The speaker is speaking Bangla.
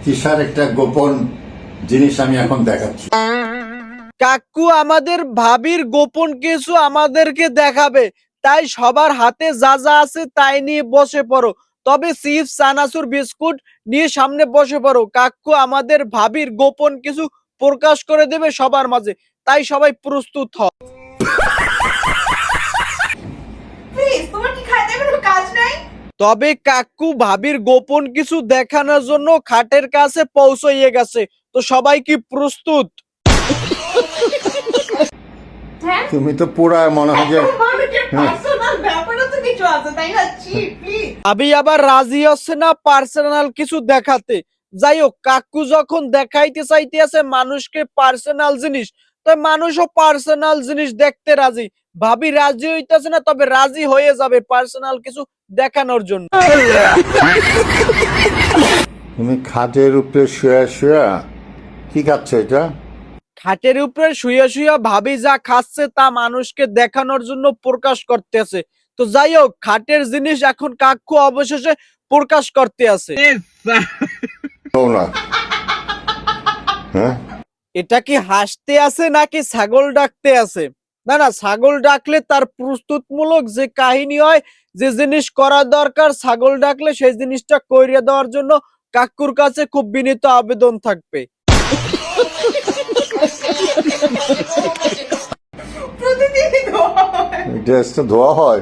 তিশার একটা গোপন জিনিস আমি এখন দেখাচ্ছি। কাকু আমাদের ভাবির গোপন কিছু আমাদেরকে দেখাবে, তাই সবার হাতে যা যা আছে তাই নিয়ে বসে পড়ো। তবে চিপস চানাচুর বিস্কুট নিয়ে সামনে বসে পড়ো। কাকু আমাদের ভাবির গোপন কিছু প্রকাশ করে দেবে সবার মাঝে, তাই সবাই প্রস্তুত হও। প্লিজ, তোমার কি খাইতে কোনো কাজ নাই? তবে কাকু ভাবির গোপন কিছু দেখানোর জন্য খাটের কাছে পৌঁছইয়ে গেছে, তো সবাই কি প্রস্তুত? হ্যাঁ, তুমি তো পুরা মনে হয় যে মানুষের পার্সোনাল ব্যাপারও তো কিছু আছে, তাই না? প্লিজ। আমি আবার রাজি হচ্ছে না পার্সোনাল কিছু দেখাতে। যাই হোক, কাকু যখন দেখাইতে চাইতে আছে মানুষকে পার্সোনাল জিনিস, তো মানুষও পার্সোনাল জিনিস দেখতে রাজি। ভাবি রাজি হইতেছে না, তবে রাজি হয়ে যাবে পার্সোনাল কিছু দেখানোর জন্য। তুমি খাটের উপরে শুয়ে শুয়ে কি খাচ্ছ এটা? খাটের উপরে শুয়ে শুয়ে ভাবি যা খাচ্ছে তা মানুষকে দেখানোর জন্য প্রকাশ করতেছে। তো যাই হোক, খাটের জিনিস এখন কাকু অবশেষে প্রকাশ করতে আছে। শোনো না। হ্যাঁ, এটা কি হাসতে আছে নাকি ছাগল ডাকতে আছে? না না, ছাগল ডাকলে তার প্রস্তুতমূলক যে কাহিনী হয়, যে জিনিস করা দরকার, ছাগল ডাকলে সেই জিনিসটা কইরে দেওয়ার জন্য কাকুর কাছে খুব বিনীত আবেদন থাকবে। প্রতিদিনই ধোয়া হয়। ড্রেসটা ধোয়া হয়।